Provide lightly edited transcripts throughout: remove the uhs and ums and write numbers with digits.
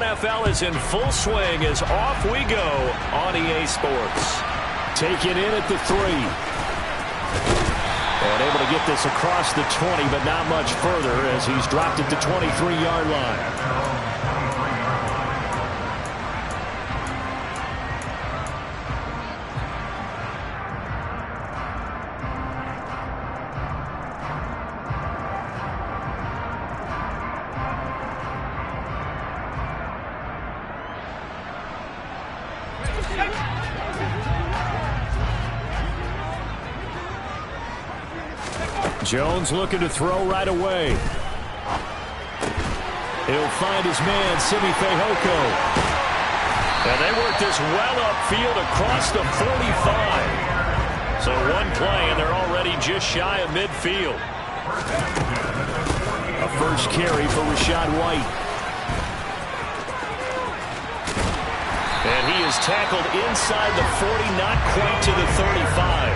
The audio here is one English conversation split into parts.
NFL is in full swing as off we go on EA Sports. Take it in at the 3. And able to get this across the 20, but not much further as he's dropped it to 23-yard line. Jones looking to throw right away. He'll find his man, Simi Fehoko. And they work this well upfield across the 45. So one play, and they're already just shy of midfield. A first carry for Rachaad White. And he is tackled inside the 40, not quite to the 35.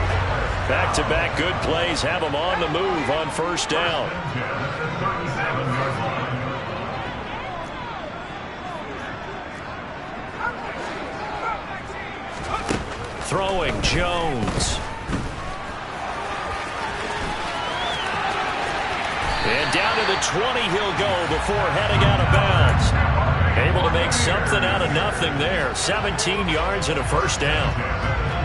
Back-to-back good plays have him on the move on first down. Throwing Jones. And down to the 20 he'll go before heading out of bounds. Able to make something out of nothing there. 17 yards and a first down.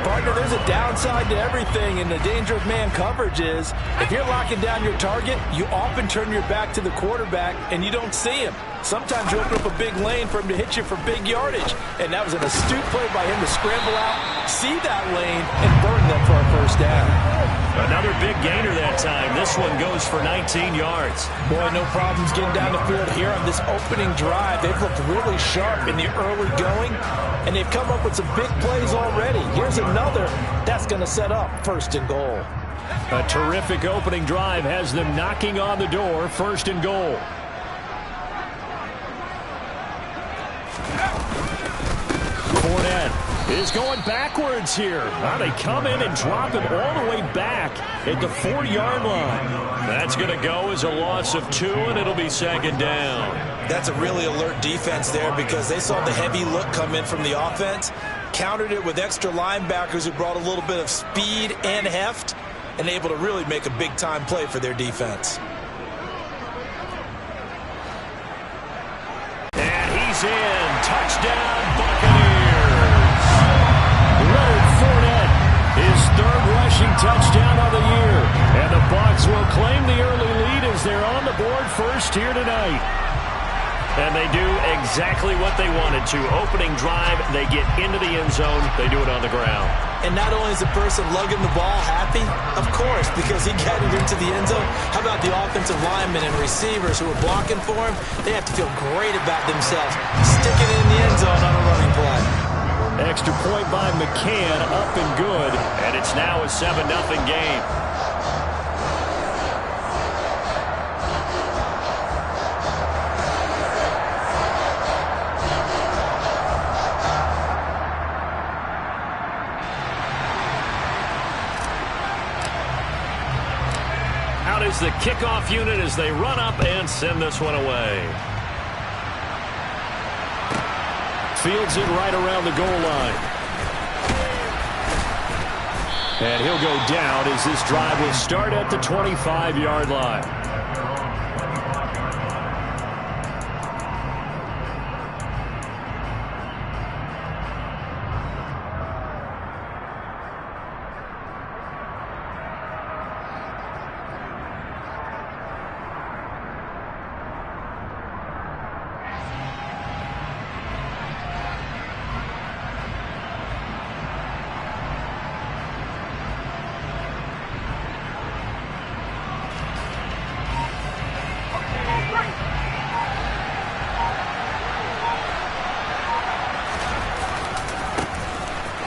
Partner, there's a downside to everything, and the danger of man coverage is if you're locking down your target, you often turn your back to the quarterback and you don't see him. Sometimes you open up a big lane for him to hit you for big yardage, and that was an astute play by him to scramble out, see that lane, and burn them for a first down. Another big gainer that time. This one goes for 19 yards. Boy, no problems getting down the field here on this opening drive. They've looked really sharp in the early going, and they've come up with some big plays already. Here's another that's going to set up first and goal. A terrific opening drive has them knocking on the door, first and goal. Fournette is going backwards here. Now they come in and drop him all the way back at the 4-yard line. That's going to go as a loss of 2, and it'll be second down. That's a really alert defense there because they saw the heavy look come in from the offense, countered it with extra linebackers who brought a little bit of speed and heft, and able to really make a big-time play for their defense. And he's in. Touchdown, Buccaneers. Leonard Fournette, his third rushing touchdown of the year. And the Bucs will claim the early lead as they're on the board first here tonight. And they do exactly what they wanted to. Opening drive, they get into the end zone. They do it on the ground. And not only is the person lugging the ball happy, of course, because he got it into the end zone. How about the offensive linemen and receivers who are blocking for him? They have to feel great about themselves, sticking it in the end zone on a running play. Extra point by McCann, up and good. And it's now a 7-0 game. The kickoff unit as they run up and send this one away. Fields it right around the goal line. And he'll go down as this drive will start at the 25-yard line.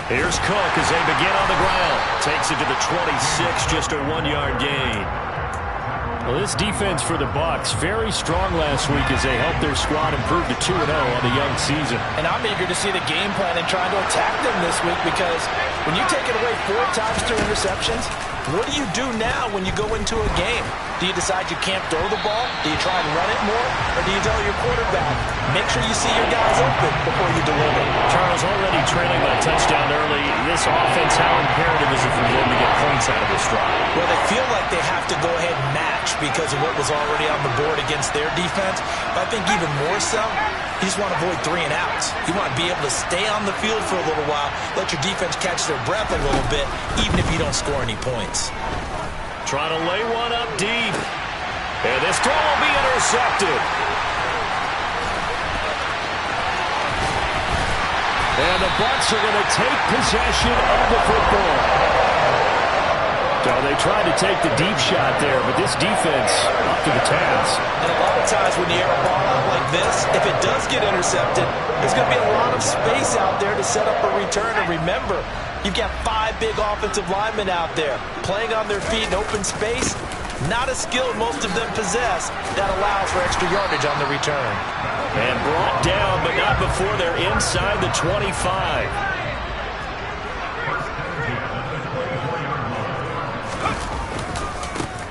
Here's Cook as they begin on the ground. Takes it to the 26, just a 1-yard gain. Well, this defense for the Bucs very strong last week as they helped their squad improve to 2-0 on the young season. And I'm eager to see the game plan and trying to attack them this week because when you take it away 4 times through interceptions, What do you do now when you go into a game? Do you decide you can't throw the ball? Do you try and run it more? Or do you tell your quarterback, make sure you see your guys open before you deliver? Charles, already trailing by a touchdown early. This offense, how imperative is it for them to get points out of this drive? Well, they feel like they have to go ahead and match because of what was already on the board against their defense. But I think even more so, you just want to avoid 3 and outs. You want to be able to stay on the field for a little while, let your defense catch their breath a little bit, even if you don't score any points. Trying to lay one up deep. And this throw will be intercepted. And the Bucs are going to take possession of the football. So they tried to take the deep shot there, but this defense up to the task. And a lot of times when you air a ball out like this, if it does get intercepted, there's going to be a lot of space out there to set up a return. And remember, you've got 5 big offensive linemen out there playing on their feet in open space. Not a skill most of them possess that allows for extra yardage on the return. And brought down, but not before they're inside the 25.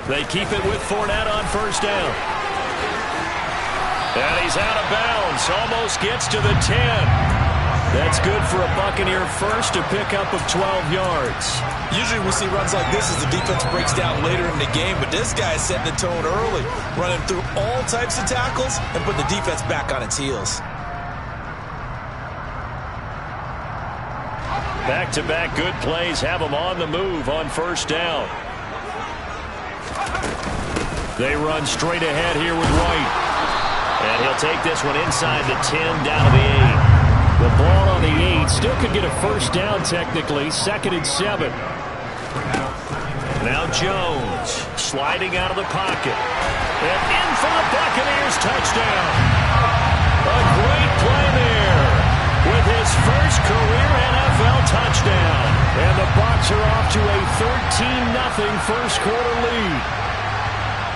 They keep it with Fournette on first down. And he's out of bounds. Almost gets to the 10. That's good for a Buccaneer first to pick up of 12 yards. Usually we see runs like this as the defense breaks down later in the game, but this guy is setting the tone early, running through all types of tackles and putting the defense back on its heels. Back-to-back good plays have them on the move on first down. They run straight ahead here with White. And he'll take this one inside the 10 down to the 8. The ball on the 8 still could get a first down technically. 2nd and 7. Now Jones sliding out of the pocket. And in for the Buccaneers touchdown. A great play there with his first career NFL touchdown. And the Bucs are off to a 13-0 first quarter lead.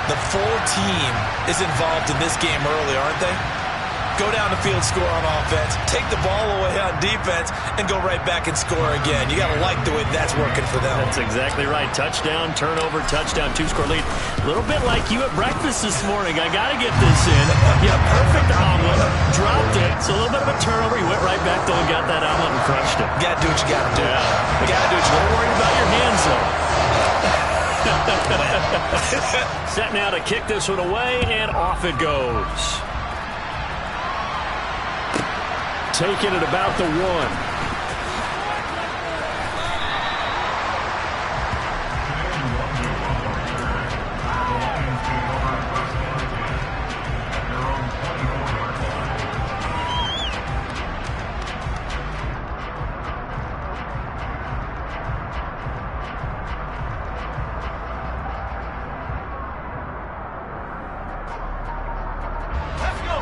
The full team is involved in this game early, aren't they? Go down the field, score on offense, take the ball away on defense, and go right back and score again. You got to like the way that's working for them. That's exactly right. Touchdown, turnover, touchdown, 2-score lead. A little bit like you at breakfast this morning. I got to get this in. Yeah, perfect omelet. Dropped it. So a little bit of a turnover. You went right back, though, and got that omelet and crushed it. You got to do what you got to do. Yeah. You got to do what you got to do. Don't worry about your hands, though. Set now to kick this one away, and off it goes. Taking it about the 1.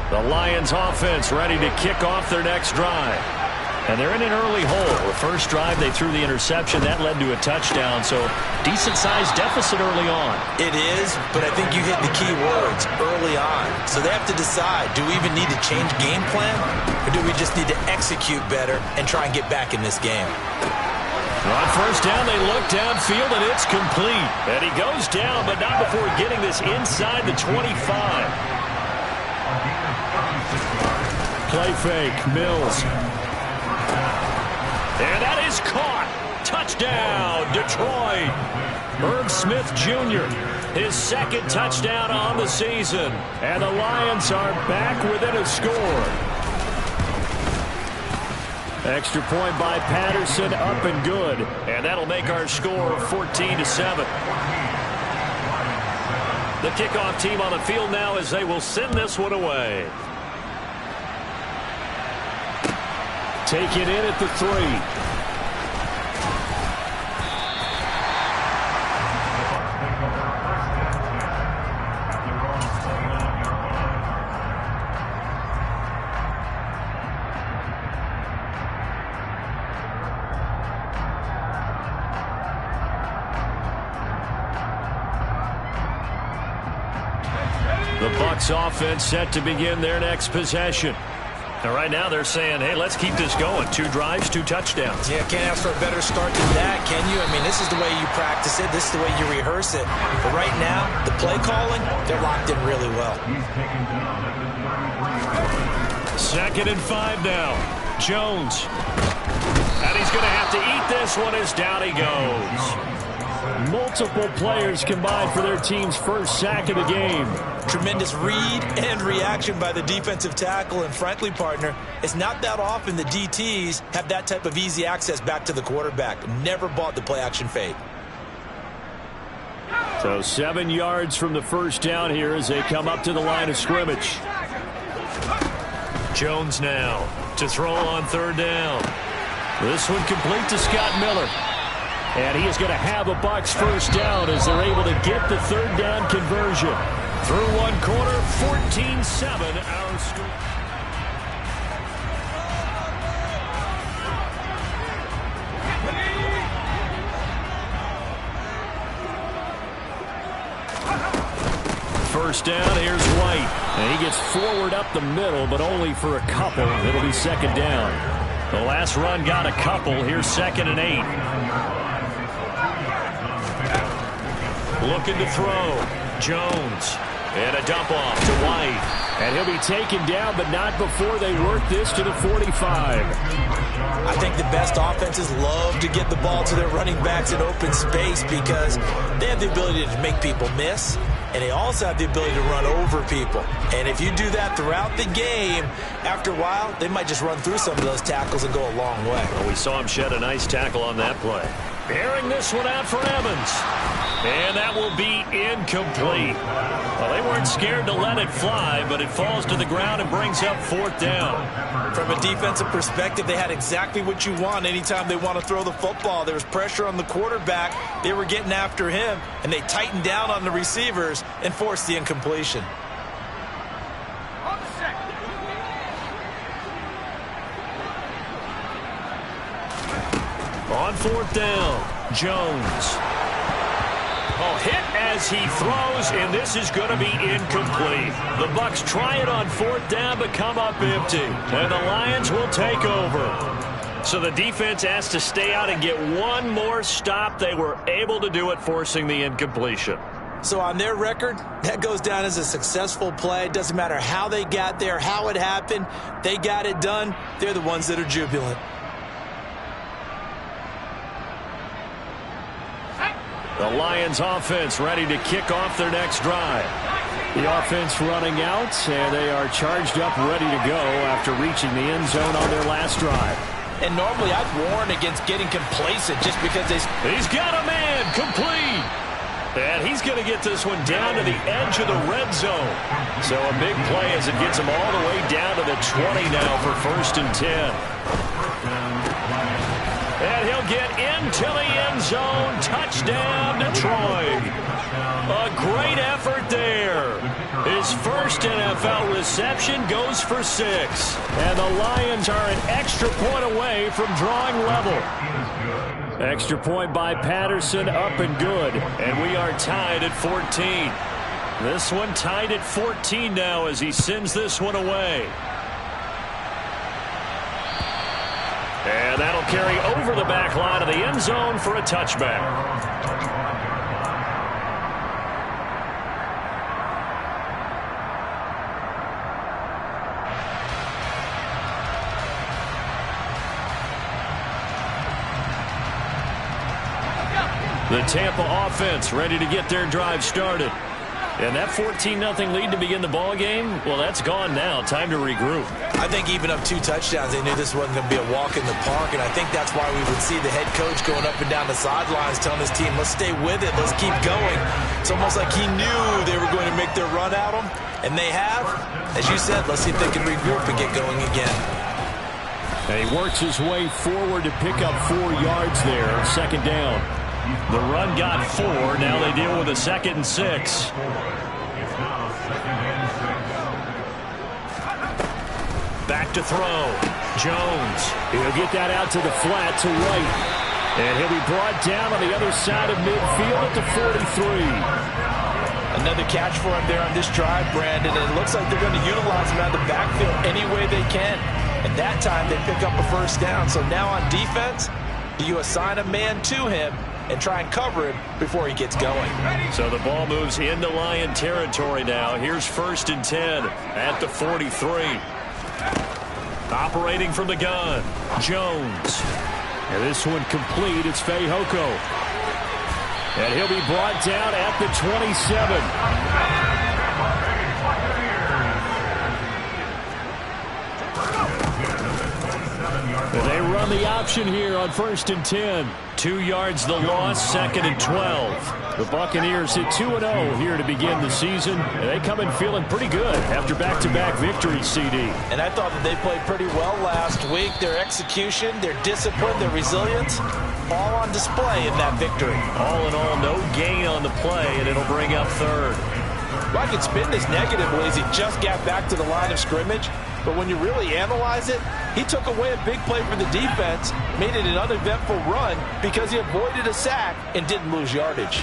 The Lions offense ready to kick off their next drive. And they're in an early hole. The first drive, they threw the interception. That led to a touchdown, so decent-sized deficit early on. It is, but I think you hit the key words, early on. So they have to decide, do we even need to change game plan, or do we just need to execute better and try and get back in this game? On first down, they look downfield, and it's complete. And he goes down, but not before getting this inside the 25. Play fake, Mills. And that is caught. Touchdown, Detroit. Irv Smith Jr., his 2nd touchdown on the season. And the Lions are back within a score. Extra point by Patterson, up and good. And that'll make our score 14-7. The kickoff team on the field now as they will send this one away. Take it in at the 3. The Bucs offense set to begin their next possession. And right now they're saying, hey, let's keep this going. 2 drives, 2 touchdowns. Yeah, can't ask for a better start than that, can you? I mean, this is the way you practice it. This is the way you rehearse it. But right now, the play calling, they're locked in really well. 2nd and 5 now. Jones. And he's going to have to eat this one as down he goes. Multiple players combined for their team's first sack of the game. Tremendous read and reaction by the defensive tackle. And frankly, partner, it's not that often the DTs have that type of easy access back to the quarterback. Never bought the play action fade. So 7 yards from the first down here as they come up to the line of scrimmage. Jones now to throw on 3rd down. This one complete to Scott Miller. And he is going to have a Bucs first down as they're able to get the 3rd down conversion. Through 1 quarter, 14-7 our score. First down, here's White. And he gets forward up the middle, but only for a couple. It'll be 2nd down. The last run got a couple. Here's 2nd and 8. Looking to throw. Jones. And a dump off to White. And he'll be taken down, but not before they work this to the 45. I think the best offenses love to get the ball to their running backs in open space because they have the ability to make people miss, and they also have the ability to run over people. And if you do that throughout the game, after a while, they might just run through some of those tackles and go a long way. Well, we saw him shed a nice tackle on that play. Airing this one out for Evans. And that will be incomplete. Well, they weren't scared to let it fly, but it falls to the ground and brings up 4th down. From a defensive perspective, they had exactly what you want anytime they want to throw the football. There was pressure on the quarterback. They were getting after him, and they tightened down on the receivers and forced the incompletion. On 4th down, Jones. Oh, hit as he throws, and this is going to be incomplete. The Bucs try it on 4th down, but come up empty. And the Lions will take over. So the defense has to stay out and get one more stop. They were able to do it, forcing the incompletion. So on their record, that goes down as a successful play. It doesn't matter how they got there, how it happened. They got it done. They're the ones that are jubilant. The Lions offense ready to kick off their next drive. The offense running out, and they are charged up, ready to go after reaching the end zone on their last drive. And normally I'd warn against getting complacent just because He's got a man, complete. And he's going to get this one down to the edge of the red zone. So a big play as it gets him all the way down to the 20 now for 1st and 10. And he'll get into the end zone. Touchdown, Detroit. A great effort there. His first NFL reception goes for 6. And the Lions are an extra point away from drawing level. Extra point by Patterson, up and good. And we are tied at 14. This one tied at 14 now as he sends this one away. And that'll carry over the back line of the end zone for a touchback. The Tampa offense ready to get their drive started. And that 14-0 lead to begin the ball game, well, that's gone now. Time to regroup. I think even up 2 touchdowns, they knew this wasn't going to be a walk in the park, and I think that's why we would see the head coach going up and down the sidelines telling his team, let's stay with it, let's keep going. It's almost like he knew they were going to make their run at him, and they have. As you said, let's see if they can regroup and get going again. And he works his way forward to pick up 4 yards there, 2nd down. The run got 4. Now they deal with a 2nd and 6. Back to throw. Jones. He'll get that out to the flat to White. And he'll be brought down on the other side of midfield at the 43. Another catch for him there on this drive, Brandon, and it looks like they're going to utilize him out of the backfield any way they can. And that time they pick up a first down. So now on defense, do you assign a man to him and try and cover him before he gets going? So the ball moves into Lion territory now. Here's 1st and 10 at the 43. Operating from the gun, Jones. And this one complete. It's Fehoko. And he'll be brought down at the 27. They run the option here on 1st and 10. 2 yards the loss, 2nd and 12. The Buccaneers hit 2-0 here to begin the season, and they come in feeling pretty good after back-to-back victories, CD. And I thought that they played pretty well last week. Their execution, their discipline, their resilience, all on display in that victory. All in all, no gain on the play, and it'll bring up 3rd. Well, I could spin this negatively as he just got back to the line of scrimmage. But when you really analyze it, he took away a big play for the defense, made it an uneventful run because he avoided a sack and didn't lose yardage.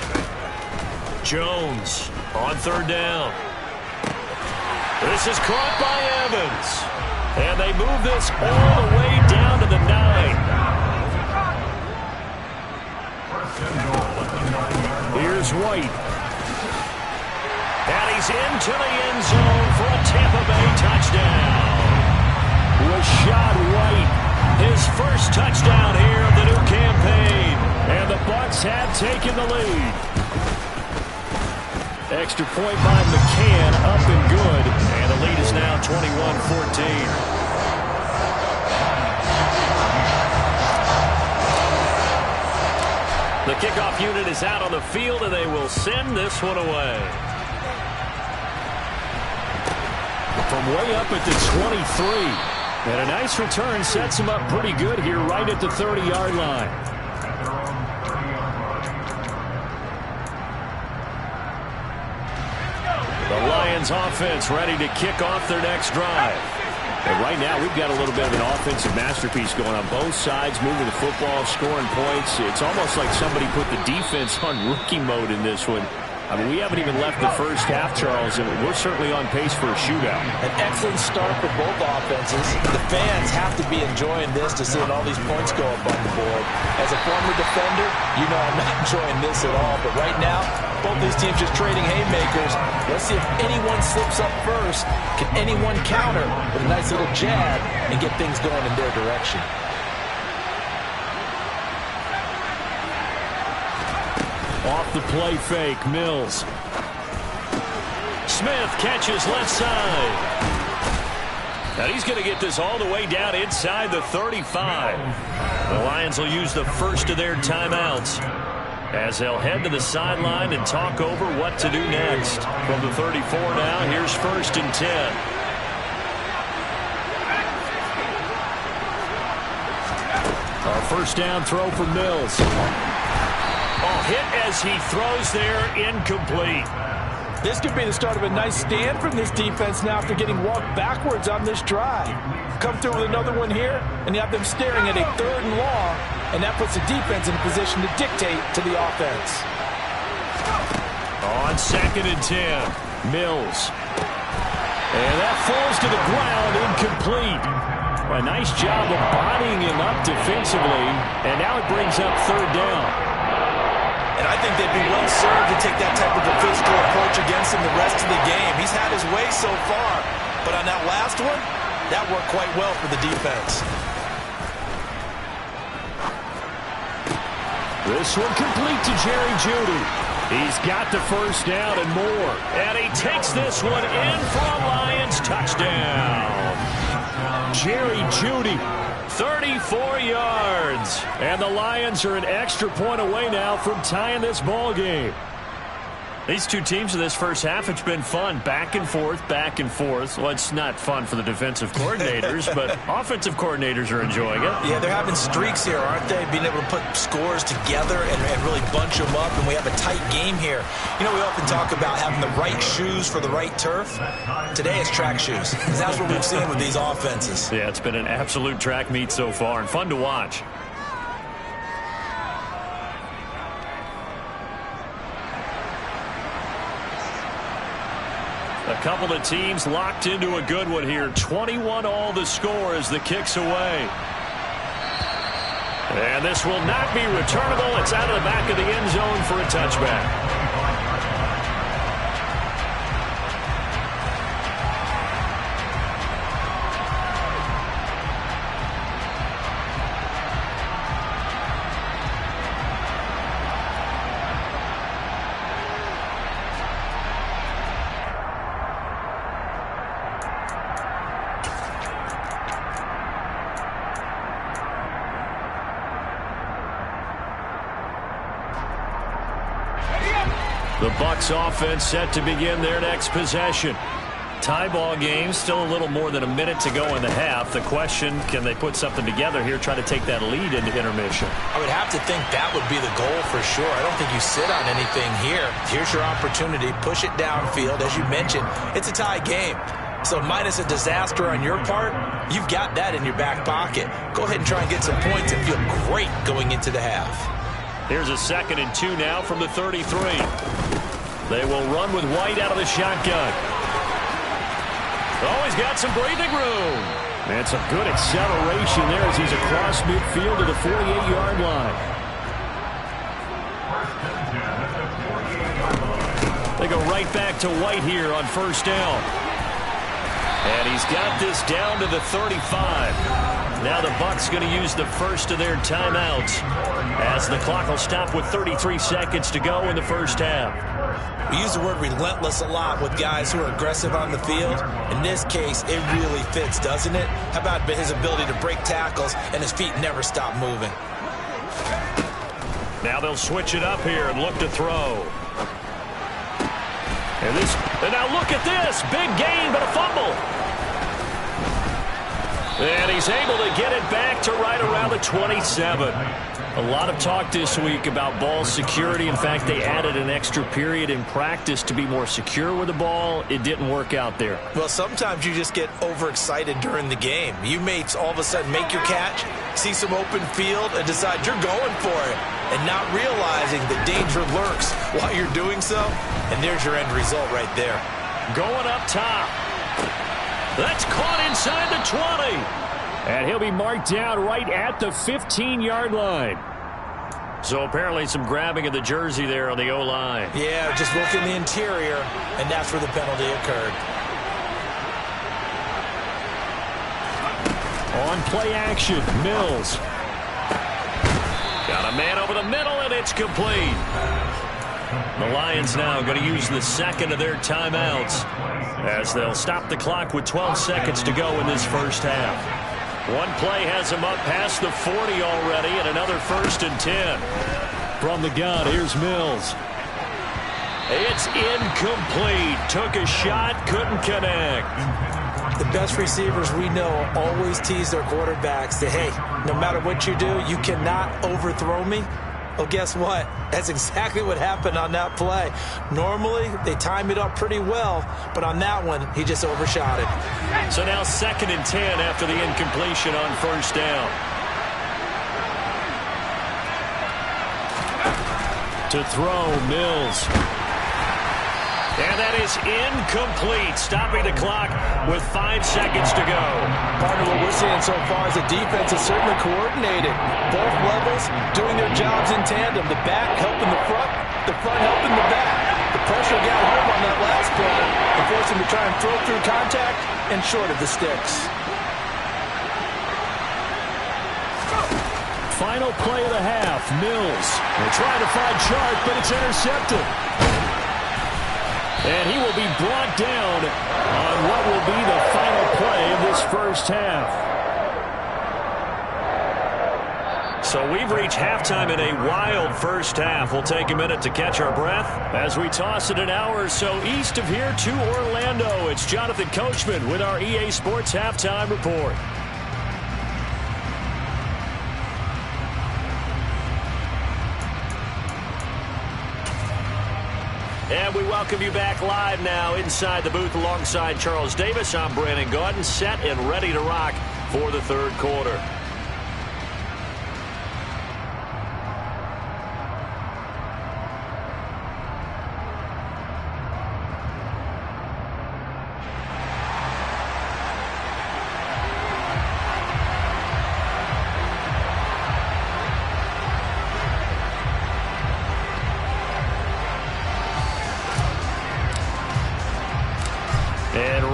Jones on 3rd down. This is caught by Evans. And they move this all the way down to the 9. Here's White. And he's into the end zone for a Tampa Bay touchdown. Rashad White, his first touchdown here of the new campaign. And the Bucs have taken the lead. Extra point by McCann, up and good. And the lead is now 21-14. The kickoff unit is out on the field, and they will send this one away. From way up at the 23. And a nice return sets him up pretty good here right at the 30-yard line. The Lions offense ready to kick off their next drive. And right now we've got a little bit of an offensive masterpiece going on both sides, moving the football, scoring points. It's almost like somebody put the defense on rookie mode in this one. I mean, we haven't even left the first half, Charles, and we're certainly on pace for a shootout. An excellent start for both offenses. The fans have to be enjoying this to seeing all these points go up on the board. As a former defender, you know I'm not enjoying this at all. But right now, both these teams just trading haymakers. Let's see if anyone slips up first. Can anyone counter with a nice little jab and get things going in their direction? Off the play fake, Mills. Smith catches left side. Now he's going to get this all the way down inside the 35. The Lions will use the first of their timeouts as they'll head to the sideline and talk over what to do next. From the 34 now, here's 1st and 10. A first down throw for Mills. Hit as he throws there, incomplete. This could be the start of a nice stand from this defense now after getting walked backwards on this drive. Come through with another one here, and you have them staring at a 3rd and long, and that puts the defense in a position to dictate to the offense. On 2nd and 10, Mills. And that falls to the ground, incomplete. A nice job of bodying him up defensively, and now it brings up 3rd down. And I think they'd be well served to take that type of a physical approach against him the rest of the game. He's had his way so far, but on that last one, that worked quite well for the defense. This one complete to Jerry Jeudy. He's got the first down and more. And he takes this one in for a Lions touchdown. Jerry Jeudy. 34 yards. And the Lions are an extra point away now from tying this ball game. These two teams in this first half, it's been fun. Back and forth, back and forth. Well, it's not fun for the defensive coordinators, but offensive coordinators are enjoying it. Yeah, they're having streaks here, aren't they? Being able to put scores together and really bunch them up, and we have a tight game here. You know, we often talk about having the right shoes for the right turf. Today it's track shoes. That's what we've seen with these offenses. Yeah, it's been an absolute track meet so far and fun to watch. couple of teams locked into a good one here. 21 all the score as the kick's away. And this will not be returnable. It's out of the back of the end zone for a touchback. The Bucs offense set to begin their next possession. Tie ball game, still a little more than a minute to go in the half. The question, can they put something together here, try to take that lead into intermission? I would have to think that would be the goal for sure. I don't think you sit on anything here. Here's your opportunity. Push it downfield. As you mentioned, it's a tie game. So minus a disaster on your part, you've got that in your back pocket. Go ahead and try and get some points and feel great going into the half. Here's a 2nd and 2 now from the 33. They will run with White out of the shotgun. Oh, he's got some breathing room. And some good acceleration there as he's across midfield to the 48-yard line. They go right back to White here on 1st down. And he's got this down to the 35. Now the Bucs going to use the first of their timeouts as the clock will stop with 33 seconds to go in the first half. We use the word relentless a lot with guys who are aggressive on the field. In this case, it really fits, doesn't it? How about his ability to break tackles and his feet never stop moving? Now they'll switch it up here and look to throw. And now look at this. Big gain, but a fumble. And he's able to get it back to right around the 27. A lot of talk this week about ball security. In fact, they added an extra period in practice to be more secure with the ball. It didn't work out there. Well, sometimes you just get overexcited during the game. You may all of a sudden make your catch, see some open field, and decide you're going for it, and not realizing the danger lurks while you're doing so. And there's your end result right there. Going up top. That's caught inside the 20. And he'll be marked down right at the 15-yard line. So apparently some grabbing of the jersey there on the O-line. Yeah, just look in the interior, and that's where the penalty occurred. On play action, Mills. Got a man over the middle, and it's complete. The Lions now going to use the 2nd of their timeouts as they'll stop the clock with 12 seconds to go in this first half. One play has him up past the 40 already, and another 1st and 10. From the gun, here's Mills. It's incomplete. Took a shot, couldn't connect. The best receivers we know always tease their quarterbacks that, hey, no matter what you do, you cannot overthrow me. Well, guess what? That's exactly what happened on that play. Normally, they time it up pretty well, but on that one, he just overshot it. So now 2nd and 10 after the incompletion on 1st down. To throw, Mills. And that is incomplete, stopping the clock with 5 seconds to go. Partner, what we're seeing so far is the defense is certainly coordinated. Both levels doing their jobs in tandem. The back helping the front helping the back. The pressure got home on that last play and forced him to try and throw through contact and short of the sticks. Final play of the half, Mills. They're trying to find Sharp, but it's intercepted. And he will be brought down on what will be the final play of this first half. So we've reached halftime in a wild first half. We'll take a minute to catch our breath as we toss it an hour or so east of here to Orlando. It's Jonathan Coachman with our EA Sports Halftime Report. And we welcome you back live now inside the booth alongside Charles Davis. I'm Brandon Gaudin, set and ready to rock for the third quarter.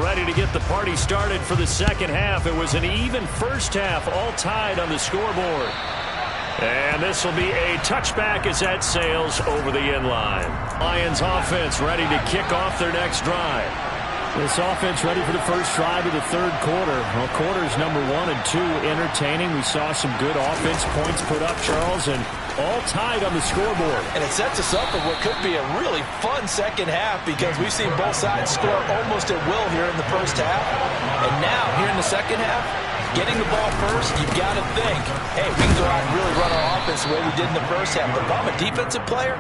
ready to get the party started for the second half. It was an even first half, all tied on the scoreboard. And this will be a touchback as that sails over the end line. Lions offense ready to kick off their next drive. This offense ready for the first drive of the third quarter. Well, quarters number 1 and 2 entertaining. We saw some good offense points put up, Charles, and all tied on the scoreboard. And it sets us up for what could be a really fun second half because we've seen both sides score almost at will here in the first half. And now, here in the second half, getting the ball first, you've got to think, hey, we can go out and really run our offense the way we did in the first half. But if I'm a defensive player,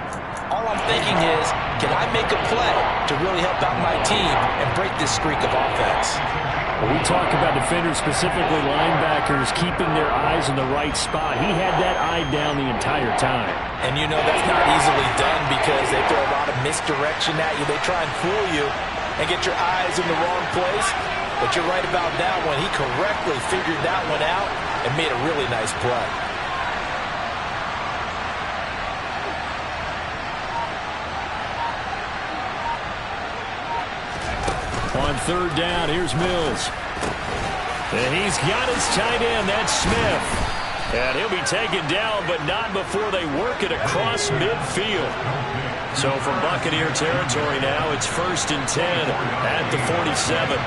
all I'm thinking is, can I make a play to really help out my team and break this streak of offense? When we talk about defenders, specifically linebackers, keeping their eyes in the right spot, he had that eye down the entire time. And you know that's not easily done because they throw a lot of misdirection at you. They try and fool you and get your eyes in the wrong place. But you're right about that one. He correctly figured that one out and made a really nice play. On third down, here's Mills. And he's got his tight end, that's Smith. And he'll be taken down, but not before they work it across midfield. So from Buccaneer territory now, it's 1st and 10 at the 47.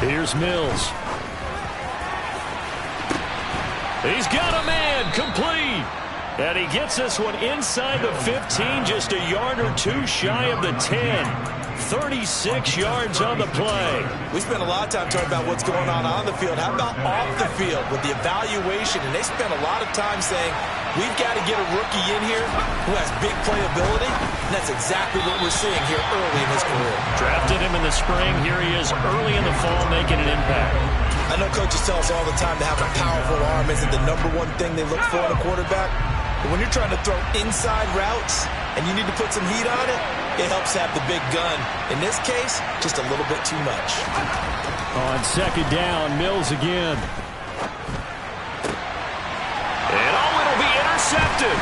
Here's Mills. He's got a man, complete. And he gets this one inside the 15, just a yard or two shy of the 10. 36 yards on the play. We spent a lot of time talking about what's going on the field. How about off the field with the evaluation? And they spent a lot of time saying, we've got to get a rookie in here who has big playability. And that's exactly what we're seeing here early in his career. Drafted him in the spring. Here he is early in the fall making an impact. I know coaches tell us all the time to have a powerful arm isn't the #1 thing they look for in a quarterback. But when you're trying to throw inside routes and you need to put some heat on it, it helps have the big gun. In this case, just a little bit too much. On second down, Mills again. And it'll be intercepted.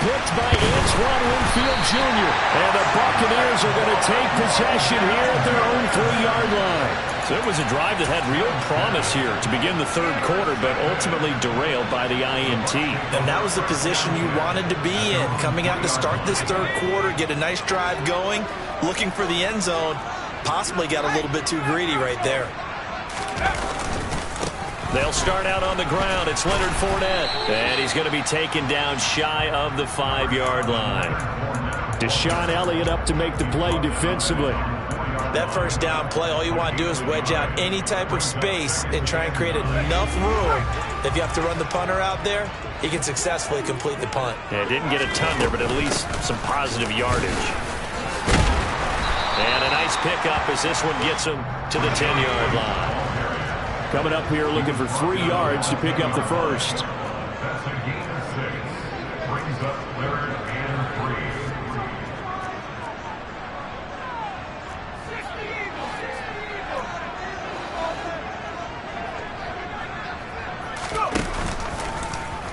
Picked by Antoine Winfield Jr. And the Buccaneers are going to take possession here at their own 3-yard line. So it was a drive that had real promise here to begin the third quarter, but ultimately derailed by the INT. And that was the position you wanted to be in. Coming out to start this third quarter, get a nice drive going, looking for the end zone. Possibly got a little bit too greedy right there. They'll start out on the ground. It's Leonard Fournette. And he's going to be taken down shy of the 5-yard line. Deshaun Elliott up to make the play defensively. That first down play, all you want to do is wedge out any type of space and try and create enough room. If you have to run the punter out there, he can successfully complete the punt. Yeah, didn't get a ton there, but at least some positive yardage. And a nice pickup as this one gets him to the 10-yard line. Coming up here looking for 3 yards to pick up the first.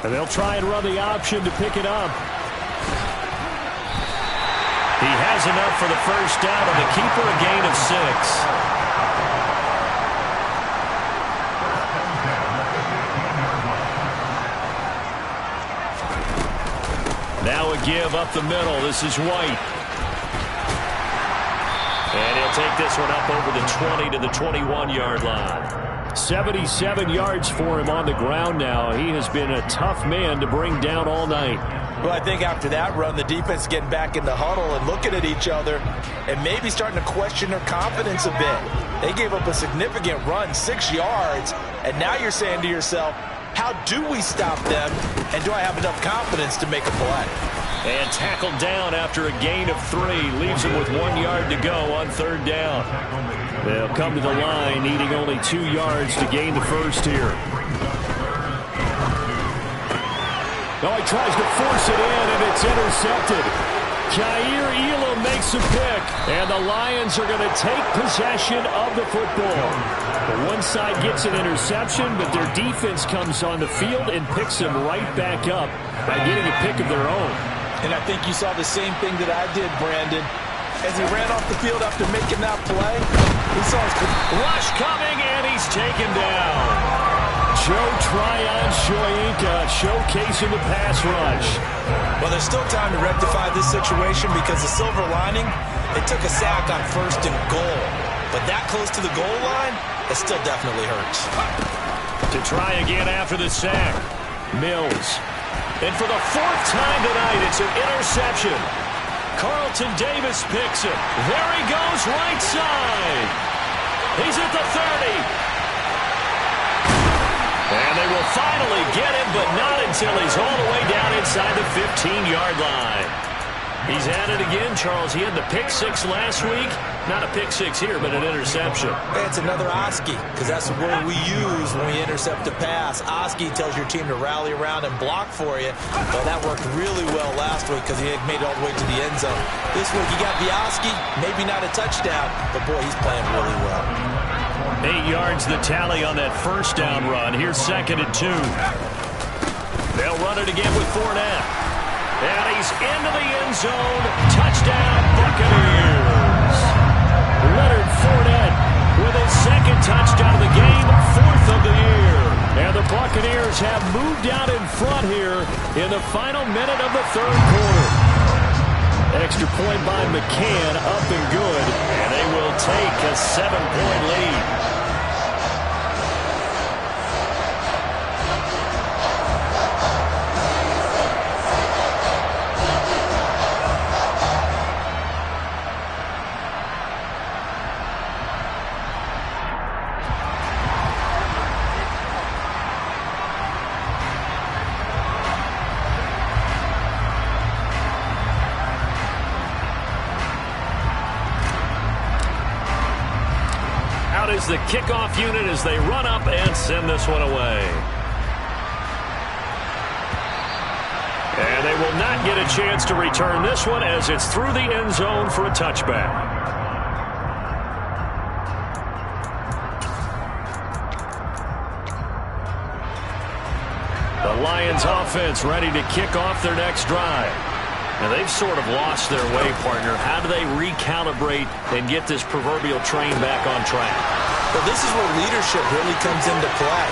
And they'll try and run the option to pick it up. He has enough for the first down, and the keeper a gain of 6. Now a give up the middle. This is White. And he'll take this one up over the 20 to the 21-yard line. 77 yards for him on the ground now. He has been a tough man to bring down all night. Well, I think after that run, the defense is getting back in the huddle and looking at each other and maybe starting to question their confidence a bit. They gave up a significant run, 6 yards, and now you're saying to yourself, how do we stop them, and do I have enough confidence to make a play? And tackled down after a gain of 3. Leaves him with 1 yard to go on third down. They'll come to the line, needing only 2 yards to gain the first here. Oh, he tries to force it in, and it's intercepted. Jair Elam makes a pick, and the Lions are going to take possession of the football. The one side gets an interception, but their defense comes on the field and picks them right back up by getting a pick of their own. And I think you saw the same thing that I did, Brandon. As he ran off the field after making that play, he saw his rush coming, and he's taken down. Joe Tryon-Shoyinka showcasing the pass rush. Well, there's still time to rectify this situation because the silver lining, they took a sack on 1st and goal. But that close to the goal line, it still definitely hurts. To try again after the sack, Mills. And for the 4th time tonight, it's an interception. Carlton Davis picks it. There he goes, right side. He's at the 30. And they will finally get him, but not until he's all the way down inside the 15-yard line. He's at it again, Charles. He had the pick 6 last week. Not a pick 6 here, but an interception. It's another Oski, because that's the word we use when we intercept a pass. Oski tells your team to rally around and block for you. Well, that worked really well last week because he had made it all the way to the end zone. This week he got the Oski, maybe not a touchdown, but boy, he's playing really well. 8 yards the tally on that first down run. Here's 2nd and 2. They'll run it again with Fournette. And he's into the end zone. Touchdown, Buccaneers. Leonard Fournette with his 2nd touchdown of the game, 4th of the year. And the Buccaneers have moved out in front here in the final minute of the 3rd quarter. Extra point by McCann, up and good. And they will take a 7-point lead. Is the kickoff unit as they run up and send this one away. And they will not get a chance to return this one as it's through the end zone for a touchback. The Lions offense ready to kick off their next drive. And they've sort of lost their way, partner. How do they recalibrate and get this proverbial train back on track? Well, this is where leadership really comes into play.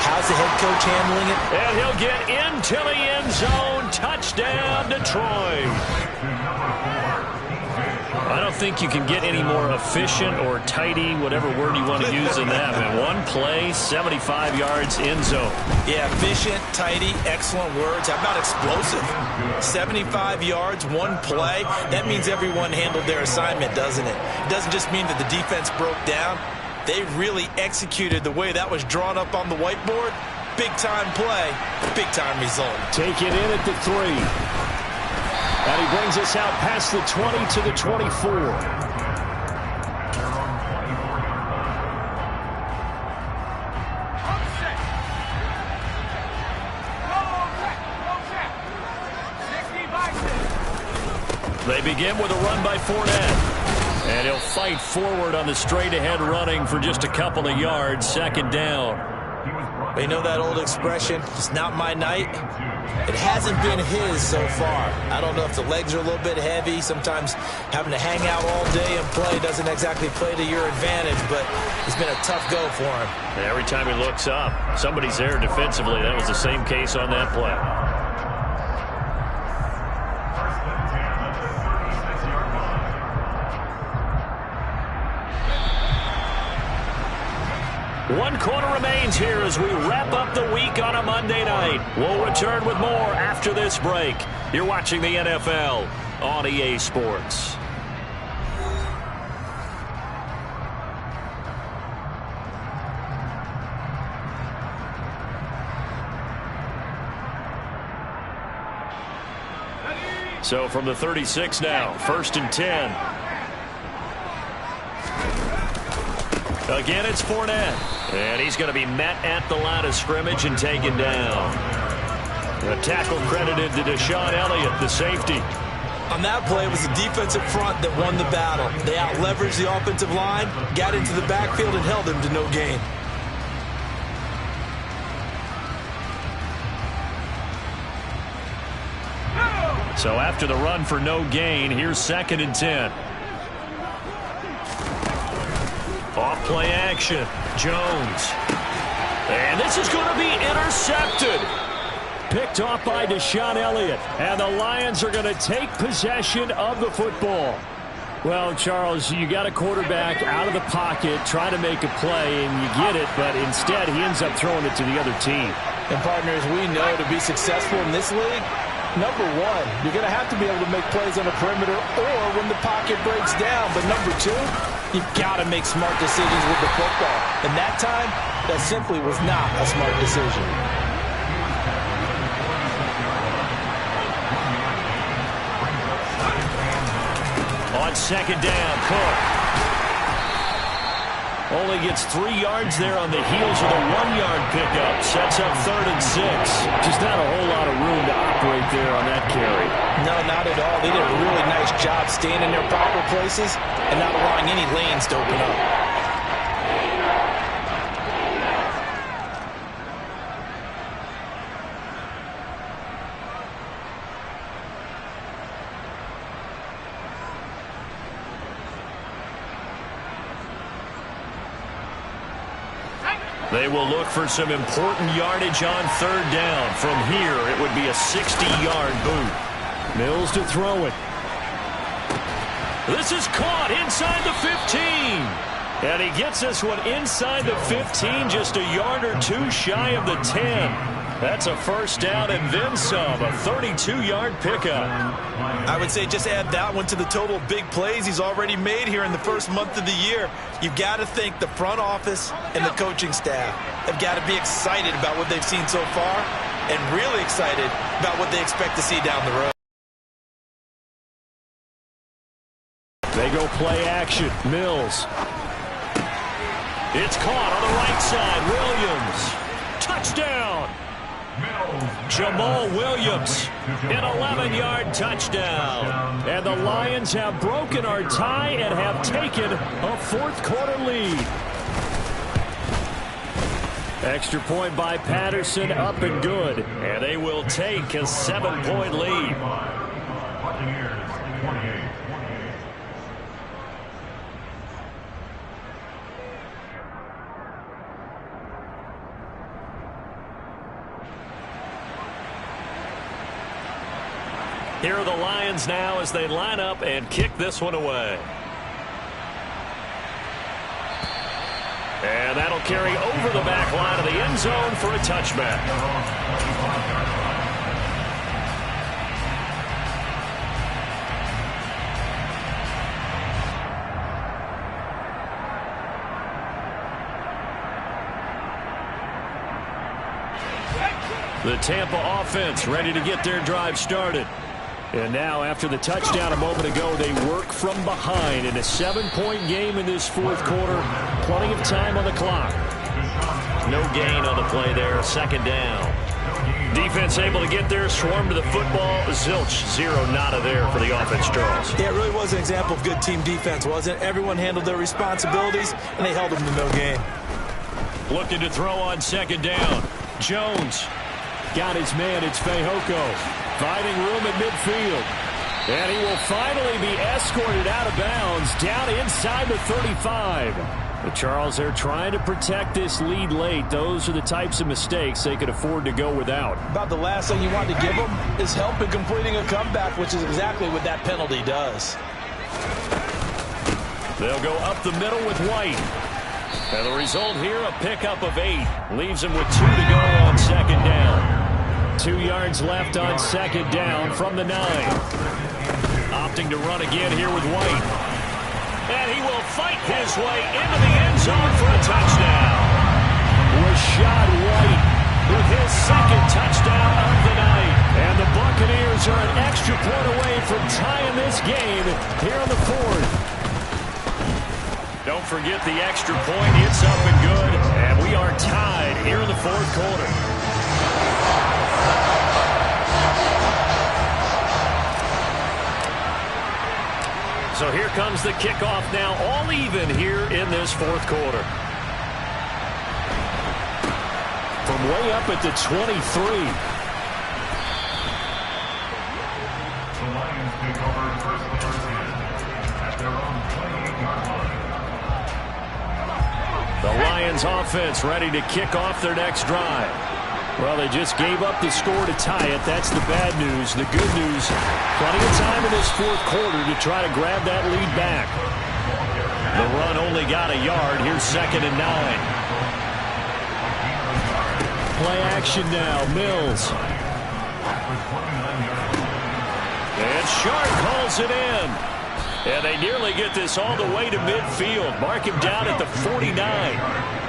How's the head coach handling it? And he'll get into the end zone. Touchdown, Detroit. I don't think you can get any more efficient or tidy, whatever word you want to use in that, man. One play, 75 yards, end zone. Yeah, efficient, tidy, excellent words. How about explosive? 75 yards, one play. That means everyone handled their assignment, doesn't it? It doesn't just mean that the defense broke down. They really executed the way that was drawn up on the whiteboard. Big-time play, big-time result. Take it in at the 3. And he brings us out past the 20 to the 24. They begin with a run by Fournette. And he'll fight forward on the straight-ahead running for just a couple of yards. 2nd down. You know that old expression, it's not my night? It hasn't been his so far. I don't know if the legs are a little bit heavy. Sometimes having to hang out all day and play doesn't exactly play to your advantage, but it's been a tough go for him. And every time he looks up, somebody's there defensively. That was the same case on that play. One quarter remains here as we wrap up the week on a Monday night. We'll return with more after this break. You're watching the NFL on EA Sports. So from the 36 now, 1st and 10. Again, it's Fournette. And he's going to be met at the line of scrimmage and taken down. A tackle credited to Deshaun Elliott, the safety. On that play, it was the defensive front that won the battle. They out-leveraged the offensive line, got into the backfield, and held him to no gain. So after the run for no gain, here's 2nd and 10. Off play action. Jones. And this is going to be intercepted. Picked off by Deshaun Elliott. And the Lions are going to take possession of the football. Well, Charles, you got a quarterback out of the pocket trying to make a play, and you get it, but instead he ends up throwing it to the other team. And partners, we know to be successful in this league, number one, you're going to have to be able to make plays on the perimeter or when the pocket breaks down. But number two, you've got to make smart decisions with the football. And that time, that simply was not a smart decision. On 2nd down, Cook. Only gets 3 yards there on the heels of the 1-yard pickup. Sets up 3rd and 6. Just not a whole lot of room to operate there on that carry. No, not at all. They did a really nice job staying in their proper places and not allowing any lanes to open up. They will look for some important yardage on 3rd down. From here, it would be a 60-yard boot. Mills to throw it. This is caught inside the 15. And he gets this one inside the 15, just a yard or 2 shy of the 10. That's a 1st down and then some, a 32-yard pickup. I would say just add that one to the total of big plays he's already made here in the first month of the year. You've got to think the front office and the coaching staff have got to be excited about what they've seen so far and really excited about what they expect to see down the road. They go play action. Mills. It's caught on the right side. Williams. Touchdown. Jamal Williams, an 11-yard touchdown. And the Lions have broken our tie and have taken a 4th quarter lead. Extra point by Patterson, up and good. And they will take a 7-point lead. Here are the Lions now as they line up and kick this one away. And that'll carry over the back line of the end zone for a touchback. The Tampa offense ready to get their drive started. And now, after the touchdown a moment ago, they work from behind in a 7-point game in this 4th quarter. Plenty of time on the clock. No gain on the play there, 2nd down. Defense able to get there, swarm to the football. Zilch, 0 nada there for the offense, Charles. Yeah, it really was an example of good team defense, wasn't it? Everyone handled their responsibilities, and they held them to no gain. Looking to throw on 2nd down. Jones. Got his man, it's Fehoko. Finding room at midfield. And he will finally be escorted out of bounds down inside the 35. But Charles, they're trying to protect this lead late. Those are the types of mistakes they could afford to go without. About the last thing you want to give them is help in completing a comeback, which is exactly what that penalty does. They'll go up the middle with White. And the result here, a pickup of 8. Leaves him with 2 to go on 2nd down. 2 yards left on 2nd down from the 9. Opting to run again here with White. And he will fight his way into the end zone for a touchdown. Rashad White with his 2nd touchdown of the night. And the Buccaneers are an extra point away from tying this game here on the 4th. Don't forget the extra point. It's up and good. And we are tied here in the 4th quarter. So here comes the kickoff now, all even here in this 4th quarter. From way up at the 23. Lions offense ready to kick off their next drive. Well, they just gave up the score to tie it. That's the bad news. The good news, plenty of time in this fourth quarter to try to grab that lead back. The run only got a yard. Here's 2nd and 9. Play action now. Mills. And Sharp calls it in. And they nearly get this all the way to midfield. Mark him down at the 49.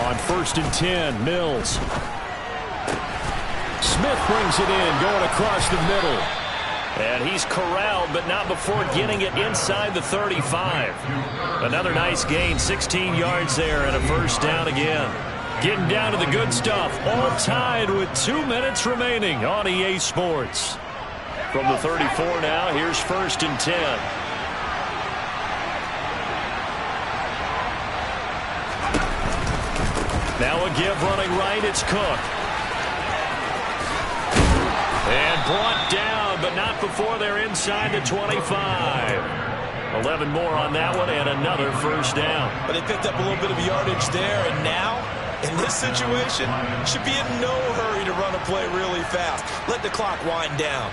On 1st and 10, Mills. Smith brings it in, going across the middle. And he's corralled, but not before getting it inside the 35. Another nice gain, 16 yards there, and a 1st down again. Getting down to the good stuff, all tied with 2 minutes remaining on EA Sports. From the 34 now, here's 1st and 10. Now a give running right, it's Cook. And brought down, but not before they're inside the 25. 11 more on that one, and another 1st down. But they picked up a little bit of yardage there, and now, in this situation, should be in no hurry to run a play really fast. Let the clock wind down.